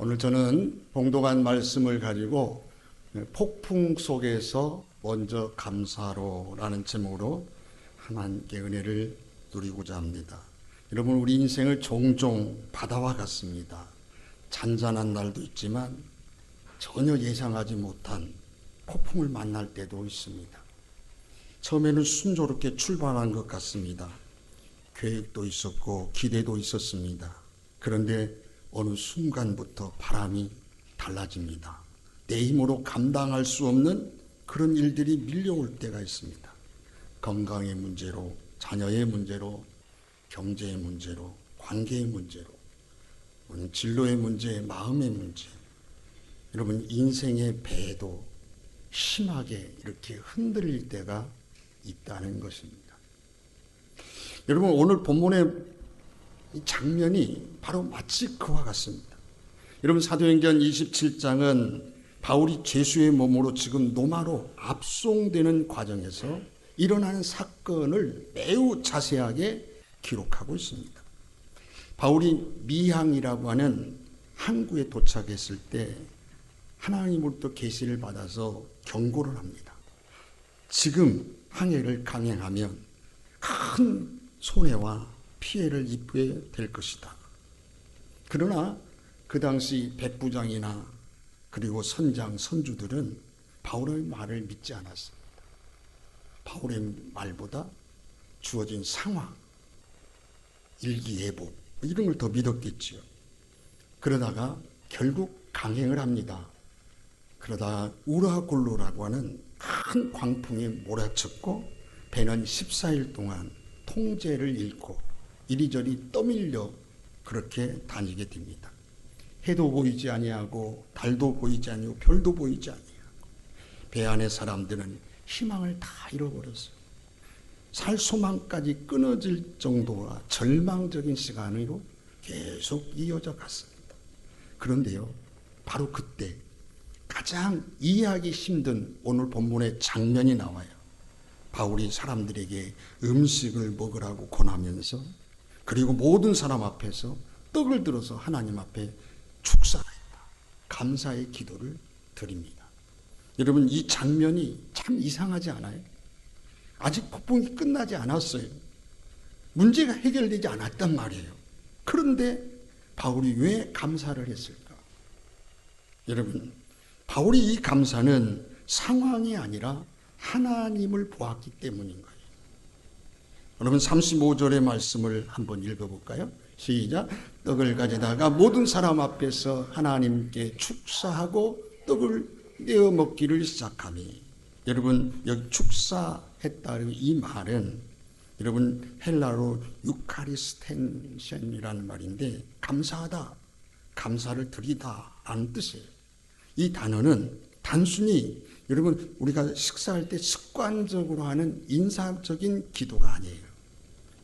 오늘 저는 봉독한 말씀을 가지고 폭풍 속에서 먼저 감사로라는 제목으로 하나님께 은혜를 누리고자 합니다. 여러분, 우리 인생을 종종 바다와 같습니다. 잔잔한 날도 있지만 전혀 예상하지 못한 폭풍을 만날 때도 있습니다. 처음에는 순조롭게 출발한 것 같습니다. 계획도 있었고 기대도 있었습니다. 그런데 어느 순간부터 바람이 달라집니다. 내 힘으로 감당할 수 없는 그런 일들이 밀려올 때가 있습니다. 건강의 문제로, 자녀의 문제로, 경제의 문제로, 관계의 문제로, 진로의 문제, 마음의 문제. 여러분, 인생의 배도 심하게 이렇게 흔들릴 때가 있다는 것입니다. 여러분, 오늘 본문의 이 장면이 바로 마치 그와 같습니다. 여러분, 사도행전 27장은 바울이 죄수의 몸으로 지금 로마로 압송되는 과정에서 일어나는 사건을 매우 자세하게 기록하고 있습니다. 바울이 미항이라고 하는 항구에 도착했을 때 하나님으로부터 계시를 받아서 경고를 합니다. 지금 항해를 강행하면 큰 손해와 피해를 입게 될 것이다. 그러나 그 당시 백부장이나 그리고 선장, 선주들은 바울의 말을 믿지 않았습니다. 바울의 말보다 주어진 상황, 일기예보 이런 걸 더 믿었겠지요. 그러다가 결국 강행을 합니다. 그러다 우라골로라고 하는 큰 광풍에 몰아쳤고 배는 14일 동안 통제를 잃고 이리저리 떠밀려 그렇게 다니게 됩니다. 해도 보이지 아니하고 달도 보이지 아니하고 별도 보이지 아니하고 배 안의 사람들은 희망을 다 잃어버렸어요. 살 소망까지 끊어질 정도와 절망적인 시간으로 계속 이어져 갔습니다. 그런데요, 바로 그때 가장 이해하기 힘든 오늘 본문의 장면이 나와요. 바울이 사람들에게 음식을 먹으라고 권하면서 그리고 모든 사람 앞에서 떡을 들어서 하나님 앞에 축사했다. 감사의 기도를 드립니다. 여러분, 이 장면이 참 이상하지 않아요? 아직 폭풍이 끝나지 않았어요. 문제가 해결되지 않았단 말이에요. 그런데 바울이 왜 감사를 했을까? 여러분, 바울이 이 감사는 상황이 아니라 하나님을 보았기 때문인 거예요. 여러분, 35절의 말씀을 한번 읽어볼까요? 시작. 떡을 가져다가 모든 사람 앞에서 하나님께 축사하고 떡을 떼어 먹기를 시작하니, 여러분, 여기 축사했다는 이 말은 여러분 헬라로 유카리스텐션이라는 말인데 감사하다, 감사를 드리다 라는 뜻이에요. 이 단어는 단순히 여러분 우리가 식사할 때 습관적으로 하는 인사적인 기도가 아니에요.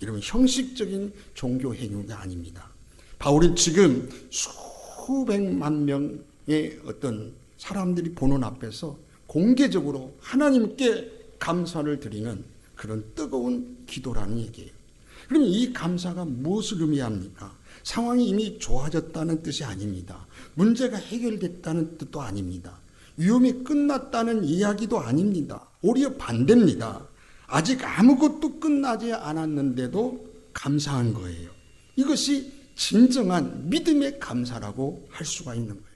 여러분, 형식적인 종교 행위가 아닙니다. 바울은 지금 수백만 명의 어떤 사람들이 보는 앞에서 공개적으로 하나님께 감사를 드리는 그런 뜨거운 기도라는 얘기예요. 그럼 이 감사가 무엇을 의미합니까? 상황이 이미 좋아졌다는 뜻이 아닙니다. 문제가 해결됐다는 뜻도 아닙니다. 위험이 끝났다는 이야기도 아닙니다. 오히려 반대입니다. 아직 아무것도 끝나지 않았는데도 감사한 거예요. 이것이 진정한 믿음의 감사라고 할 수가 있는 거예요.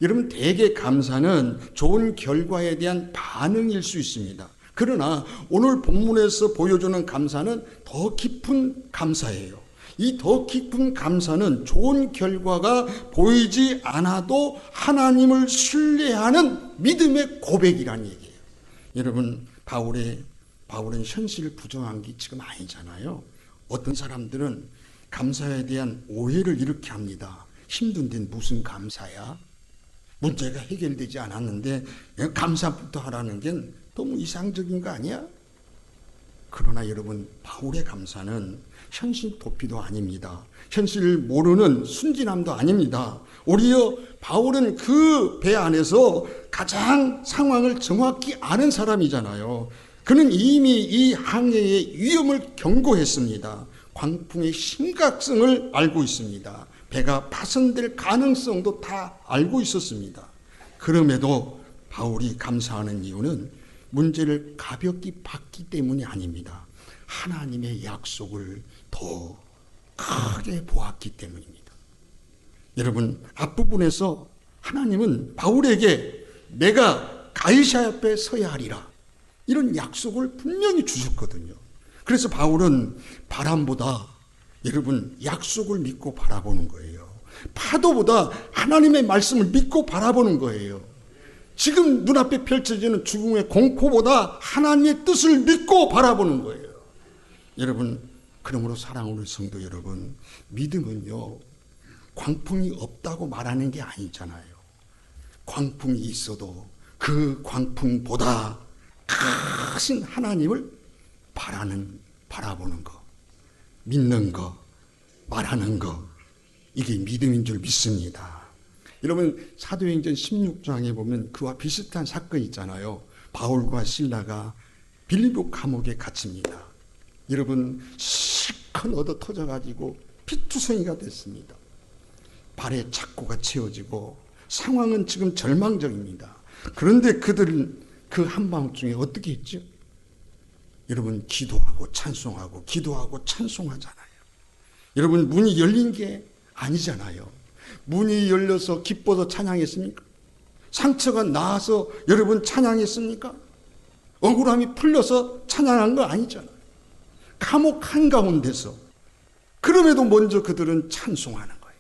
여러분, 대개 감사는 좋은 결과에 대한 반응일 수 있습니다. 그러나 오늘 본문에서 보여주는 감사는 더 깊은 감사예요. 이 더 깊은 감사는 좋은 결과가 보이지 않아도 하나님을 신뢰하는 믿음의 고백이라는 얘기예요. 여러분, 바울은 현실을 부정한 게 지금 아니잖아요. 어떤 사람들은 감사에 대한 오해를 이렇게 합니다. 힘든데 무슨 감사야? 문제가 해결되지 않았는데 감사부터 하라는 게 너무 이상적인 거 아니야? 그러나 여러분, 바울의 감사는 현실 도피도 아닙니다. 현실을 모르는 순진함도 아닙니다. 오히려 바울은 그 배 안에서 가장 상황을 정확히 아는 사람이잖아요. 그는 이미 이 항해의 위험을 경고했습니다. 광풍의 심각성을 알고 있습니다. 배가 파손될 가능성도 다 알고 있었습니다. 그럼에도 바울이 감사하는 이유는 문제를 가볍게 봤기 때문이 아닙니다. 하나님의 약속을 더 크게 보았기 때문입니다. 여러분, 앞부분에서 하나님은 바울에게 내가 가이사 앞에 서야 하리라, 이런 약속을 분명히 주셨거든요. 그래서 바울은 바람보다 여러분 약속을 믿고 바라보는 거예요. 파도보다 하나님의 말씀을 믿고 바라보는 거예요. 지금 눈앞에 펼쳐지는 죽음의 공포보다 하나님의 뜻을 믿고 바라보는 거예요. 여러분, 그러므로 사랑하는 성도 여러분, 믿음은요, 광풍이 없다고 말하는 게 아니잖아요. 광풍이 있어도 그 광풍보다 크신 하나님을 바라보는 거, 믿는 거, 말하는 거, 이게 믿음인 줄 믿습니다. 여러분, 사도행전 16장에 보면 그와 비슷한 사건이 있잖아요. 바울과 실라가 빌립보 감옥에 갇힙니다. 여러분, 실컷 얻어 터져가지고 피투성이가 됐습니다. 발에 착고가 채워지고 상황은 지금 절망적입니다. 그런데 그들은 그 한밤중에 어떻게 했죠? 여러분, 기도하고 찬송하고 기도하고 찬송하잖아요. 여러분, 문이 열린 게 아니잖아요. 문이 열려서 기뻐서 찬양했습니까? 상처가 나아서 여러분 찬양했습니까? 억울함이 풀려서 찬양한 거 아니잖아요. 감옥 한가운데서. 그럼에도 먼저 그들은 찬송하는 거예요.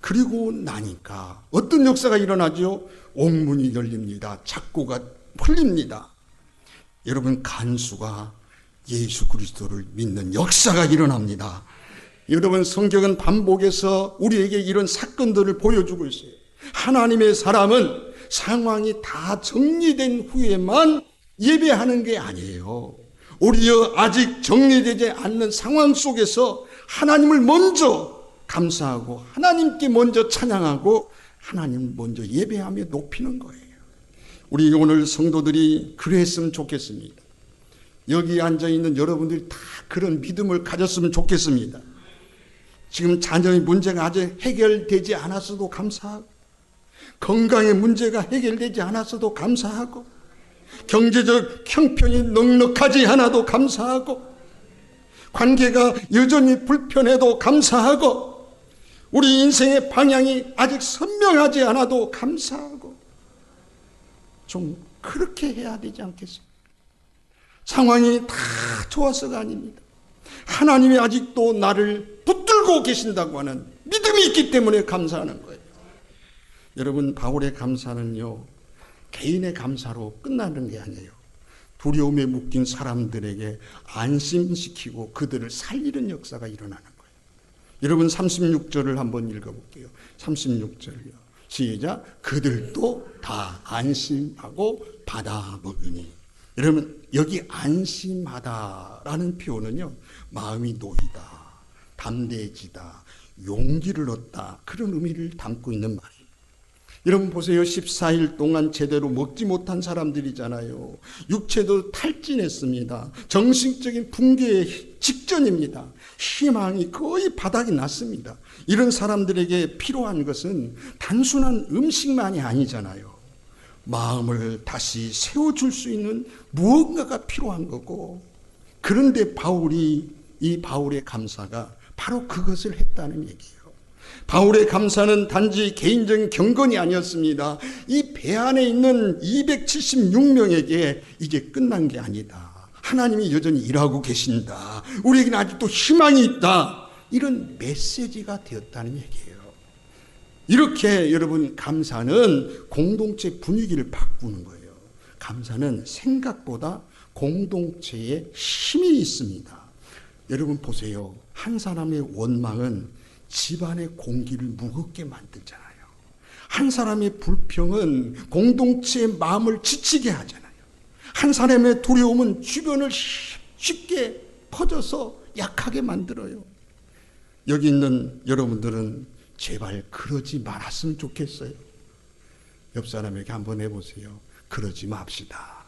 그리고 나니까 어떤 역사가 일어나죠? 옥문이 열립니다. 착고가 풀립니다. 여러분, 간수가 예수 그리스도를 믿는 역사가 일어납니다. 여러분, 성경은 반복해서 우리에게 이런 사건들을 보여주고 있어요. 하나님의 사람은 상황이 다 정리된 후에만 예배하는 게 아니에요. 오히려 아직 정리되지 않는 상황 속에서 하나님을 먼저 감사하고 하나님께 먼저 찬양하고 하나님을 먼저 예배하며 높이는 거예요. 우리 오늘 성도들이 그랬으면 좋겠습니다. 여기 앉아있는 여러분들이 다 그런 믿음을 가졌으면 좋겠습니다. 지금 자녀의 문제가 아직 해결되지 않았어도 감사하고, 건강의 문제가 해결되지 않았어도 감사하고, 경제적 형편이 넉넉하지 않아도 감사하고, 관계가 여전히 불편해도 감사하고, 우리 인생의 방향이 아직 선명하지 않아도 감사하고, 좀 그렇게 해야 되지 않겠습니까? 상황이 다 좋아서가 아닙니다. 하나님이 아직도 나를 붙들고 계신다고 하는 믿음이 있기 때문에 감사하는 거예요. 여러분, 바울의 감사는요, 개인의 감사로 끝나는 게 아니에요. 두려움에 묶인 사람들에게 안심시키고 그들을 살리는 역사가 일어나는 거예요. 여러분, 36절을 한번 읽어볼게요. 36절이요. 시작. 그들도 다 안심하고 받아 먹으니. 여러분, 여기 안심하다라는 표현은요, 마음이 놓이다, 담대해지다, 용기를 얻다, 그런 의미를 담고 있는 말이에요. 여러분 보세요. 14일 동안 제대로 먹지 못한 사람들이잖아요. 육체도 탈진했습니다. 정신적인 붕괴의 직전입니다. 희망이 거의 바닥이 났습니다. 이런 사람들에게 필요한 것은 단순한 음식만이 아니잖아요. 마음을 다시 세워줄 수 있는 무언가가 필요한 거고, 그런데 이 바울의 감사가 바로 그것을 했다는 얘기예요. 바울의 감사는 단지 개인적인 경건이 아니었습니다. 이 배 안에 있는 276명에게 이제 끝난 게 아니다. 하나님이 여전히 일하고 계신다. 우리에게는 아직도 희망이 있다. 이런 메시지가 되었다는 얘기예요. 이렇게 여러분, 감사는 공동체 분위기를 바꾸는 거예요. 감사는 생각보다 공동체에 힘이 있습니다. 여러분 보세요. 한 사람의 원망은 집안의 공기를 무겁게 만들잖아요. 한 사람의 불평은 공동체의 마음을 지치게 하잖아요. 한 사람의 두려움은 주변을 쉽게 퍼져서 약하게 만들어요. 여기 있는 여러분들은 제발 그러지 말았으면 좋겠어요. 옆 사람에게 한번 해보세요. 그러지 맙시다.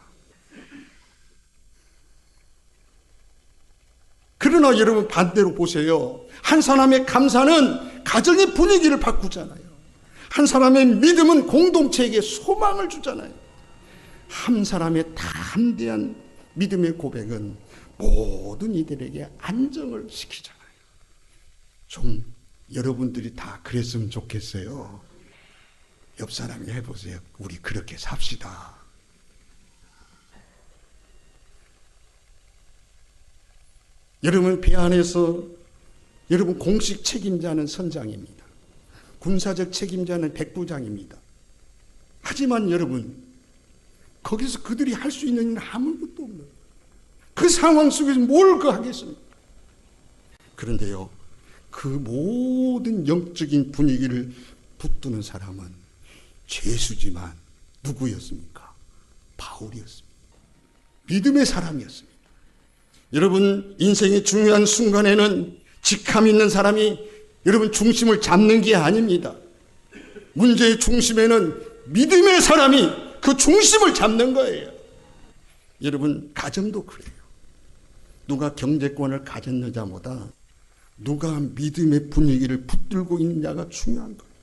그러나 여러분 반대로 보세요. 한 사람의 감사는 가정의 분위기를 바꾸잖아요. 한 사람의 믿음은 공동체에게 소망을 주잖아요. 한 사람의 담대한 믿음의 고백은 모든 이들에게 안정을 시키잖아요. 좀 여러분들이 다 그랬으면 좋겠어요. 옆 사람이 해보세요. 우리 그렇게 삽시다. 여러분 배 안에서 여러분 공식 책임자는 선장입니다. 군사적 책임자는 백부장입니다. 하지만 여러분 거기서 그들이 할 수 있는 일은 아무것도 없는 그 상황 속에서 뭘 하겠습니까? 그런데요, 그 모든 영적인 분위기를 붙드는 사람은 죄수지만 누구였습니까? 바울이었습니다. 믿음의 사람이었습니다. 여러분 인생의 중요한 순간에는 직함 있는 사람이 여러분 중심을 잡는 게 아닙니다. 문제의 중심에는 믿음의 사람이 그 중심을 잡는 거예요. 여러분 가정도 그래요. 누가 경제권을 가졌느냐보다 누가 믿음의 분위기를 붙들고 있느냐가 중요한 거예요.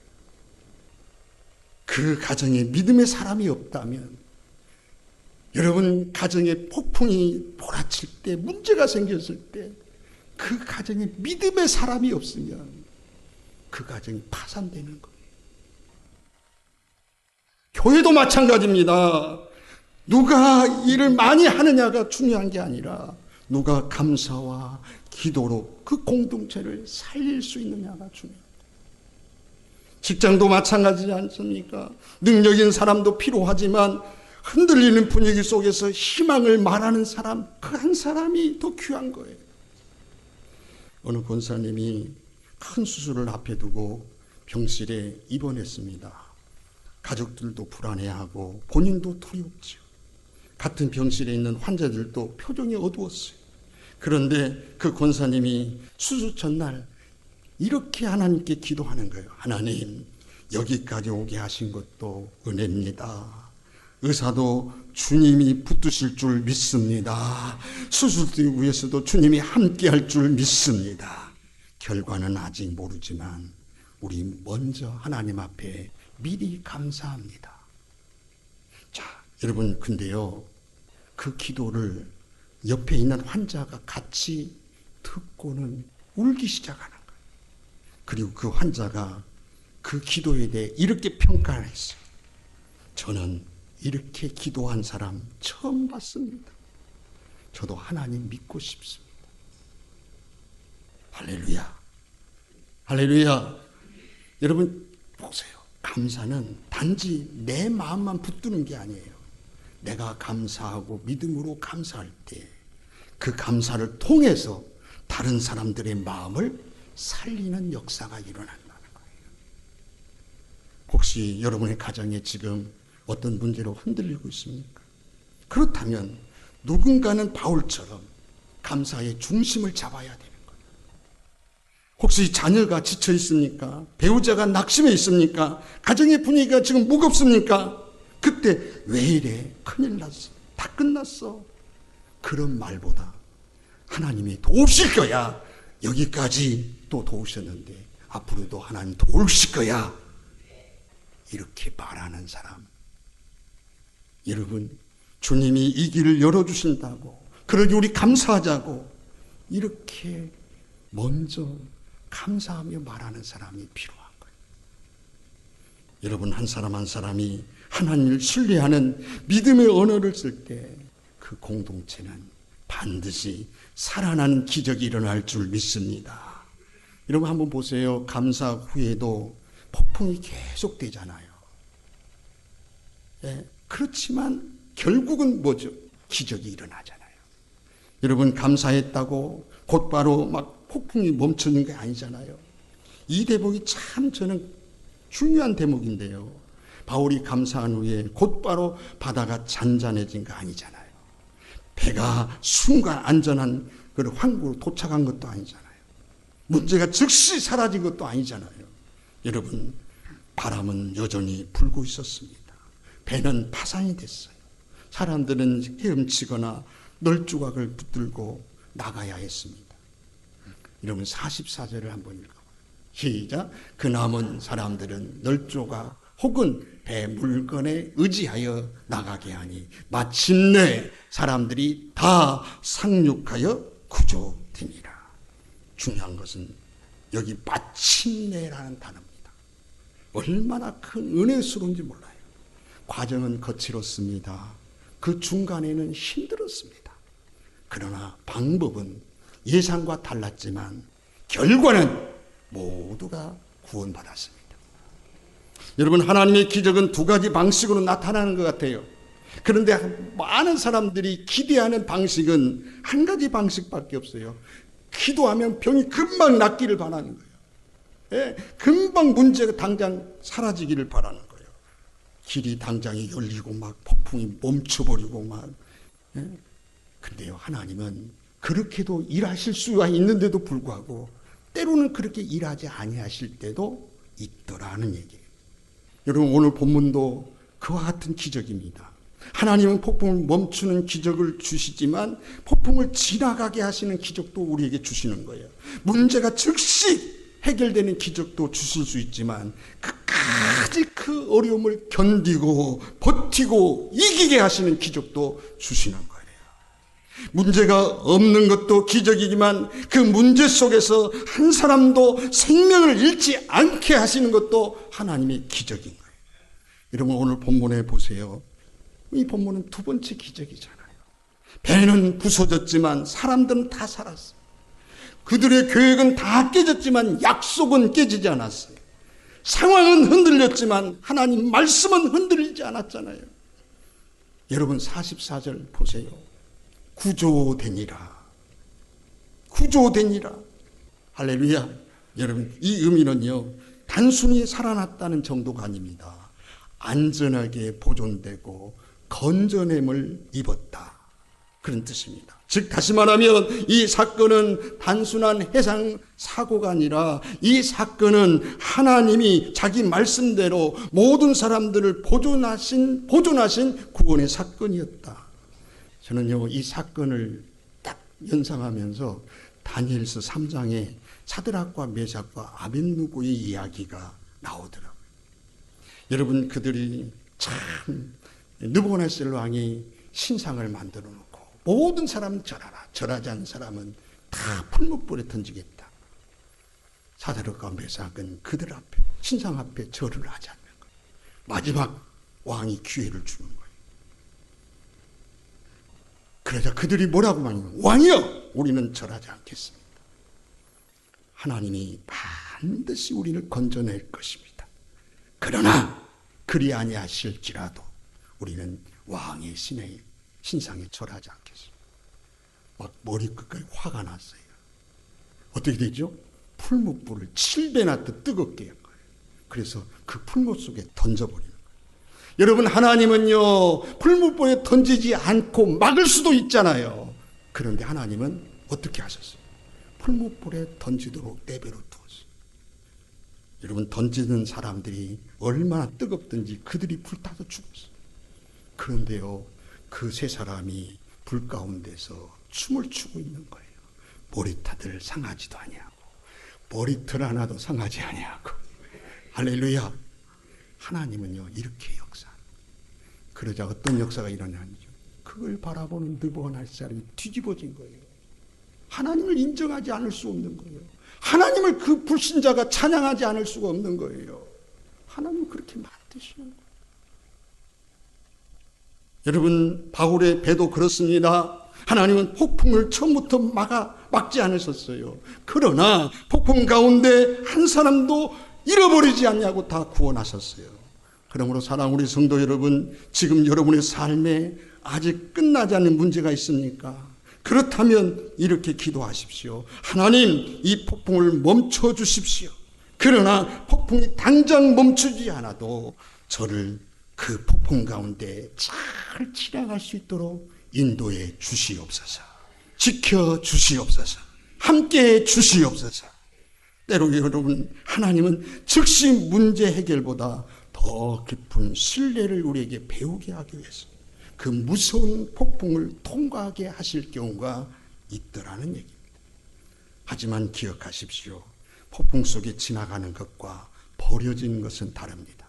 그 가정에 믿음의 사람이 없다면 여러분 가정에 폭풍이 몰아칠 때 문제가 생겼을 때 그 가정에 믿음의 사람이 없으면 그 가정이 파산되는 거예요. 교회도 마찬가지입니다. 누가 일을 많이 하느냐가 중요한 게 아니라 누가 감사와 기도로 그 공동체를 살릴 수 있느냐가 중요합니다. 직장도 마찬가지지 않습니까? 능력 있는 사람도 필요하지만 흔들리는 분위기 속에서 희망을 말하는 사람, 그 한 사람이 더 귀한 거예요. 어느 권사님이 큰 수술을 앞에 두고 병실에 입원했습니다. 가족들도 불안해하고 본인도 두렵죠. 같은 병실에 있는 환자들도 표정이 어두웠어요. 그런데 그 권사님이 수술 전날 이렇게 하나님께 기도하는 거예요. 하나님, 여기까지 오게 하신 것도 은혜입니다. 의사도 주님이 붙드실 줄 믿습니다. 수술을 위해서도 주님이 함께 할 줄 믿습니다. 결과는 아직 모르지만 우리 먼저 하나님 앞에 미리 감사합니다. 자, 여러분 근데요, 그 기도를 옆에 있는 환자가 같이 듣고는 울기 시작하는 거예요. 그리고 그 환자가 그 기도에 대해 이렇게 평가를 했어요. 저는 이렇게 기도한 사람 처음 봤습니다. 저도 하나님 믿고 싶습니다. 할렐루야. 할렐루야. 여러분 보세요. 감사는 단지 내 마음만 붙드는 게 아니에요. 내가 감사하고 믿음으로 감사할 때 그 감사를 통해서 다른 사람들의 마음을 살리는 역사가 일어난다는 거예요. 혹시 여러분의 가정에 지금 어떤 문제로 흔들리고 있습니까? 그렇다면 누군가는 바울처럼 감사의 중심을 잡아야 되는 거예요. 혹시 자녀가 지쳐 있습니까? 배우자가 낙심해 있습니까? 가정의 분위기가 지금 무겁습니까? 그때 왜 이래? 큰일 났어. 다 끝났어. 그런 말보다 하나님이 도우실 거야. 여기까지 또 도우셨는데 앞으로도 하나님 도우실 거야. 이렇게 말하는 사람. 여러분, 주님이 이 길을 열어주신다고, 그러니 우리 감사하자고, 이렇게 먼저 감사하며 말하는 사람이 필요한 거예요. 여러분, 한 사람 한 사람이 하나님을 신뢰하는 믿음의 언어를 쓸 때 그 공동체는 반드시 살아나는 기적이 일어날 줄 믿습니다. 여러분 한번 보세요. 감사 후에도 폭풍이 계속되잖아요. 예, 그렇지만 결국은 뭐죠? 기적이 일어나잖아요. 여러분 감사했다고 곧바로 막 폭풍이 멈추는 게 아니잖아요. 이 대목이 참 저는 중요한 대목인데요. 바울이 감사한 후에 곧바로 바다가 잔잔해진 거 아니잖아요. 배가 순간 안전한 그 항구로 도착한 것도 아니잖아요. 문제가 즉시 사라진 것도 아니잖아요. 여러분, 바람은 여전히 불고 있었습니다. 배는 파산이 됐어요. 사람들은 헤엄치거나 널조각을 붙들고 나가야 했습니다. 여러분 44절을 한번 읽어봐요. 시작. 그 남은 사람들은 널조가 혹은 배 물건에 의지하여 나가게 하니 마침내 사람들이 다 상륙하여 구조되니라. 중요한 것은 여기 마침내라는 단어입니다. 얼마나 큰 은혜스러운지 몰라요. 과정은 거칠었습니다. 그 중간에는 힘들었습니다. 그러나 방법은 예상과 달랐지만 결과는 모두가 구원받았습니다. 여러분, 하나님의 기적은 두 가지 방식으로 나타나는 것 같아요. 그런데 많은 사람들이 기대하는 방식은 한 가지 방식밖에 없어요. 기도하면 병이 금방 낫기를 바라는 거예요. 예, 금방 문제가 당장 사라지기를 바라는 거예요. 길이 당장이 열리고 막 폭풍이 멈춰버리고 막. 예? 근데요, 하나님은 그렇게도 일하실 수가 있는데도 불구하고 때로는 그렇게 일하지 아니하실 때도 있더라는 얘기예요. 여러분, 오늘 본문도 그와 같은 기적입니다. 하나님은 폭풍을 멈추는 기적을 주시지만 폭풍을 지나가게 하시는 기적도 우리에게 주시는 거예요. 문제가 즉시 해결되는 기적도 주실 수 있지만 끝까지 그 어려움을 견디고 버티고 이기게 하시는 기적도 주시는 거예요. 문제가 없는 것도 기적이지만 그 문제 속에서 한 사람도 생명을 잃지 않게 하시는 것도 하나님의 기적인 거예요. 여러분, 오늘 본문에 보세요. 이 본문은 두 번째 기적이잖아요. 배는 부서졌지만 사람들은 다 살았어요. 그들의 계획은 다 깨졌지만 약속은 깨지지 않았어요. 상황은 흔들렸지만 하나님 말씀은 흔들리지 않았잖아요. 여러분, 44절 보세요. 구조되니라. 구조되니라. 할렐루야. 여러분, 이 의미는요, 단순히 살아났다는 정도가 아닙니다. 안전하게 보존되고 건전함을 입었다, 그런 뜻입니다. 즉 다시 말하면 이 사건은 단순한 해상 사고가 아니라 이 사건은 하나님이 자기 말씀대로 모든 사람들을 보존하신 구원의 사건이었다. 저는요, 이 사건을 딱 연상하면서 다니엘서 3장에 사드락과 메삭과 아벳느고의 이야기가 나오더라고요. 여러분, 그들이 참 느부갓네살 왕이 신상을 만들어 놓고 모든 사람은 절하라, 절하지 않는 사람은 다 풀무불에 던지겠다. 사드락과 메삭은 그들 앞에, 신상 앞에 절을 하지 않는 거예요. 마지막 왕이 기회를 주는 거예요. 그러자 그들이 뭐라고 말하냐면, 왕이여, 우리는 절하지 않겠습니다. 하나님이 반드시 우리를 건져낼 것입니다. 그러나 그리 아니하실지라도 우리는 왕의 신상에 절하지 않겠습니다. 막 머리끝까지 화가 났어요. 어떻게 되죠? 풀무불을 7배나 더 뜨겁게 한 거예요. 그래서 그 풀무 속에 던져버리는 거예요. 여러분, 하나님은요, 풀무불에 던지지 않고 막을 수도 있잖아요. 그런데 하나님은 어떻게 하셨어요? 풀무불에 던지도록 내버려 두었어요. 여러분, 던지는 사람들이 얼마나 뜨겁든지 그들이 불타서 죽었어요. 그런데요, 그 세 사람이 불 가운데서 춤을 추고 있는 거예요. 머리털들 상하지도 아니하고 머리털 하나도 상하지 아니하고. 할렐루야. 하나님은요, 이렇게 역사. 그러자 어떤 역사가 일어나는지, 그걸 바라보는 느부갓네살이 뒤집어진 거예요. 하나님을 인정하지 않을 수 없는 거예요. 하나님을 그 불신자가 찬양하지 않을 수가 없는 거예요. 하나님은 그렇게 만드시는 거예요. 여러분, 바울의 배도 그렇습니다. 하나님은 폭풍을 처음부터 막지 않으셨어요. 그러나 폭풍 가운데 한 사람도 잃어버리지 않냐고 다 구원하셨어요. 그러므로 사랑하는 우리 성도 여러분, 지금 여러분의 삶에 아직 끝나지 않은 문제가 있습니까? 그렇다면 이렇게 기도하십시오. 하나님, 이 폭풍을 멈춰 주십시오. 그러나 폭풍이 당장 멈추지 않아도 저를 그 폭풍 가운데 잘 지나갈 수 있도록 인도해 주시옵소서. 지켜 주시옵소서. 함께해 주시옵소서. 때로 여러분, 하나님은 즉시 문제 해결보다 더 깊은 신뢰를 우리에게 배우게 하기 위해서 그 무서운 폭풍을 통과하게 하실 경우가 있더라는 얘기입니다. 하지만 기억하십시오. 폭풍 속에 지나가는 것과 버려진 것은 다릅니다.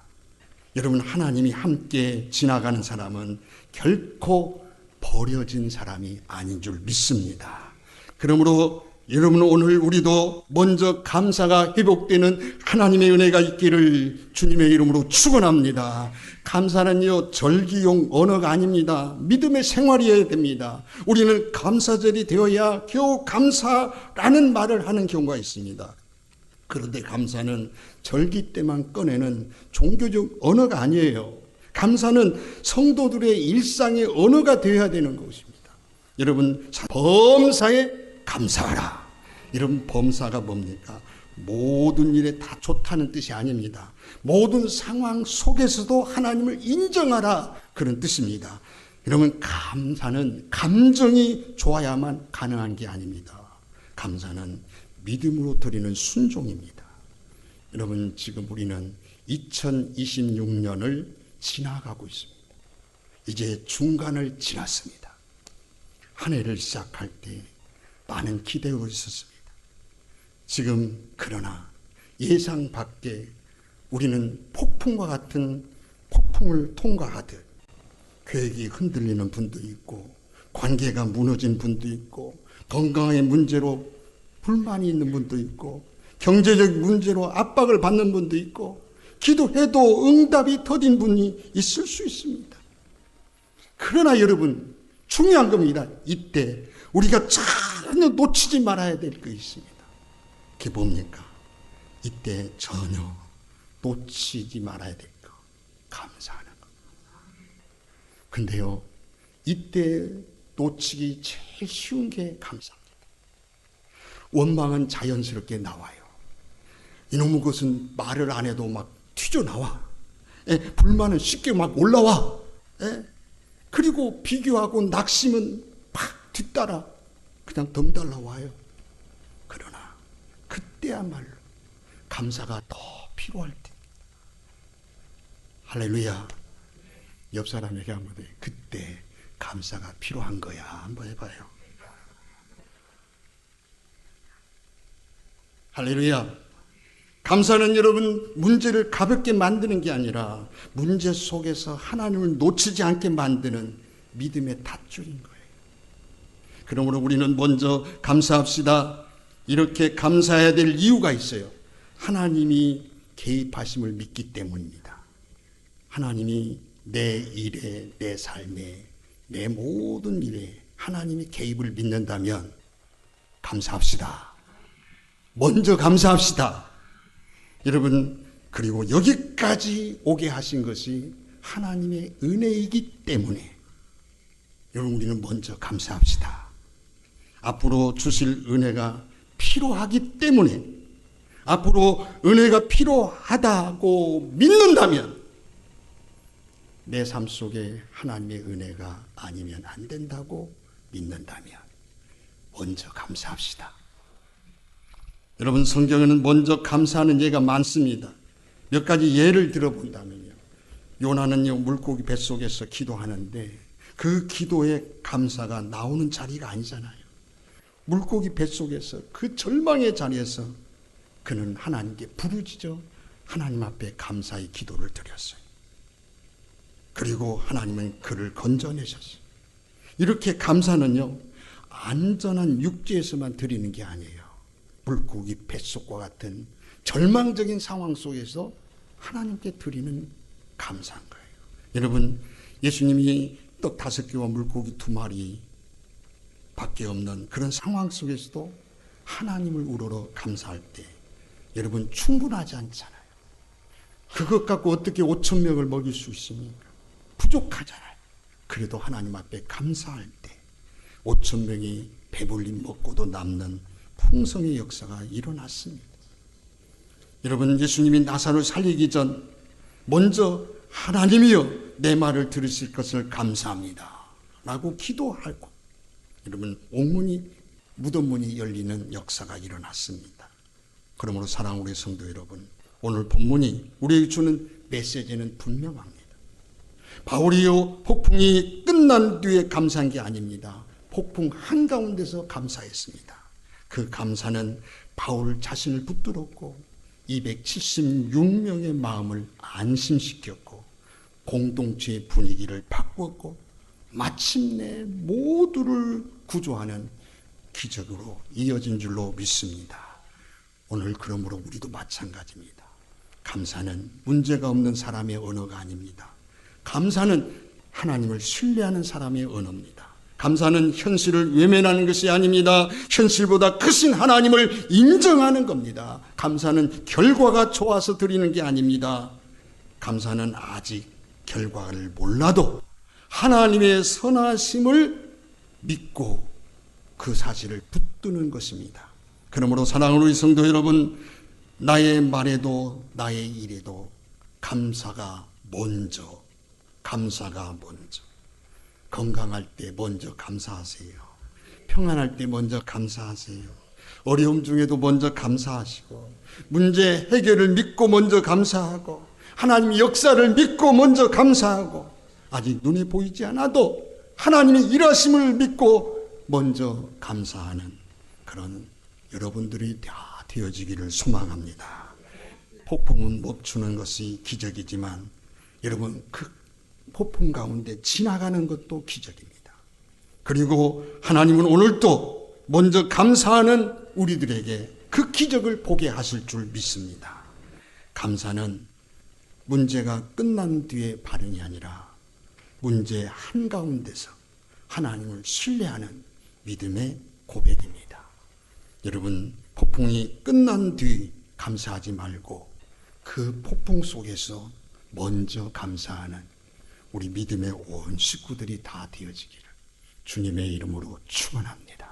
여러분, 하나님이 함께 지나가는 사람은 결코 버려진 사람이 아닌 줄 믿습니다. 그러므로 여러분, 오늘 우리도 먼저 감사가 회복되는 하나님의 은혜가 있기를 주님의 이름으로 축원합니다. 감사는요, 절기용 언어가 아닙니다. 믿음의 생활이어야 됩니다. 우리는 감사절이 되어야 겨우 감사라는 말을 하는 경우가 있습니다. 그런데 감사는 절기 때만 꺼내는 종교적 언어가 아니에요. 감사는 성도들의 일상의 언어가 되어야 되는 것입니다. 여러분, 범사에 감사하라. 이런 범사가 뭡니까? 모든 일에 다 좋다는 뜻이 아닙니다. 모든 상황 속에서도 하나님을 인정하라, 그런 뜻입니다. 여러분, 감사는 감정이 좋아야만 가능한 게 아닙니다. 감사는 믿음으로 드리는 순종입니다. 여러분, 지금 우리는 2026년을 지나가고 있습니다. 이제 중간을 지났습니다. 한 해를 시작할 때 많은 기대가 있었습니다. 지금 그러나 예상 밖에 우리는 폭풍과 같은 폭풍을 통과하듯 계획이 흔들리는 분도 있고, 관계가 무너진 분도 있고, 건강의 문제로 불만이 있는 분도 있고, 경제적 문제로 압박을 받는 분도 있고, 기도해도 응답이 더딘 분이 있을 수 있습니다. 그러나 여러분, 중요한 겁니다. 이때 우리가 전혀 놓치지 말아야 될 것이 있습니다. 그게 뭡니까? 이때 전혀 놓치지 말아야 될 것, 감사하는 것. 근데요, 이때 놓치기 제일 쉬운 게 감사입니다. 원망은 자연스럽게 나와요. 이놈의 것은 말을 안 해도 막 튀어나와. 불만은 쉽게 막 올라와. 그리고 비교하고 낙심은 팍 뒤따라 그냥 덩달라 와요. 그러나 그때야말로 감사가 더 필요할 때, 할렐루야. 옆 사람에게 한번 해. 그때 감사가 필요한 거야. 한번 해봐요. 할렐루야. 감사는 여러분, 문제를 가볍게 만드는 게 아니라 문제 속에서 하나님을 놓치지 않게 만드는 믿음의 닷줄인 거예요. 그러므로 우리는 먼저 감사합시다. 이렇게 감사해야 될 이유가 있어요. 하나님이 개입하심을 믿기 때문입니다. 하나님이 내 일에, 내 삶에, 내 모든 일에 하나님이 개입을 믿는다면 감사합시다. 먼저 감사합시다. 여러분, 그리고 여기까지 오게 하신 것이 하나님의 은혜이기 때문에 여러분, 우리는 먼저 감사합시다. 앞으로 주실 은혜가 필요하기 때문에, 앞으로 은혜가 필요하다고 믿는다면, 내 삶 속에 하나님의 은혜가 아니면 안 된다고 믿는다면 먼저 감사합시다. 여러분, 성경에는 먼저 감사하는 예가 많습니다. 몇 가지 예를 들어본다면요, 요나는요, 물고기 뱃속에서 기도하는데 그 기도에 감사가 나오는 자리가 아니잖아요. 물고기 뱃속에서 그 절망의 자리에서 그는 하나님께 부르짖어 하나님 앞에 감사의 기도를 드렸어요. 그리고 하나님은 그를 건져내셨어요. 이렇게 감사는요, 안전한 육지에서만 드리는 게 아니에요. 물고기 뱃속과 같은 절망적인 상황 속에서 하나님께 드리는 감사한 거예요. 여러분, 예수님이 떡 5개와 물고기 2마리 밖에 없는 그런 상황 속에서도 하나님을 우러러 감사할 때 여러분, 충분하지 않잖아요. 그것 갖고 어떻게 5,000명을 먹일 수 있습니까? 부족하잖아요. 그래도 하나님 앞에 감사할 때 5,000명이 배불리 먹고도 남는 풍성의 역사가 일어났습니다. 여러분, 예수님이 나사로를 살리기 전 먼저 하나님이여 내 말을 들으실 것을 감사합니다 라고 기도하고, 여러분, 옥문이 무덤문이 열리는 역사가 일어났습니다. 그러므로 사랑하는 우리 성도 여러분, 오늘 본문이 우리에게 주는 메시지는 분명합니다. 바울이요, 폭풍이 끝난 뒤에 감사한 게 아닙니다. 폭풍 한가운데서 감사했습니다. 그 감사는 바울 자신을 붙들었고 276명의 마음을 안심시켰고 공동체의 분위기를 바꾸었고 마침내 모두를 구조하는 기적으로 이어진 줄로 믿습니다. 오늘 그러므로 우리도 마찬가지입니다. 감사는 문제가 없는 사람의 언어가 아닙니다. 감사는 하나님을 신뢰하는 사람의 언어입니다. 감사는 현실을 외면하는 것이 아닙니다. 현실보다 크신 하나님을 인정하는 겁니다. 감사는 결과가 좋아서 드리는 게 아닙니다. 감사는 아직 결과를 몰라도 하나님의 선하심을 믿고 그 사실을 붙드는 것입니다. 그러므로 사랑하는 우리 성도 여러분, 나의 말에도 나의 일에도 감사가 먼저. 건강할 때 먼저 감사하세요. 평안할 때 먼저 감사하세요. 어려움 중에도 먼저 감사하시고 문제 해결을 믿고 먼저 감사하고 하나님의 역사를 믿고 먼저 감사하고 아직 눈에 보이지 않아도 하나님의 일하심을 믿고 먼저 감사하는 그런 여러분들이 다 되어지기를 소망합니다. 폭풍은 멈추는 것이 기적이지만 여러분 그 폭풍 가운데 지나가는 것도 기적입니다. 그리고 하나님은 오늘도 먼저 감사하는 우리들에게 그 기적을 보게 하실 줄 믿습니다. 감사는 문제가 끝난 뒤에 발언이 아니라 문제 한가운데서 하나님을 신뢰하는 믿음의 고백입니다. 여러분, 폭풍이 끝난 뒤 감사하지 말고 그 폭풍 속에서 먼저 감사하는 우리 믿음의 온 식구들이 다 되어지기를 주님의 이름으로 축원합니다.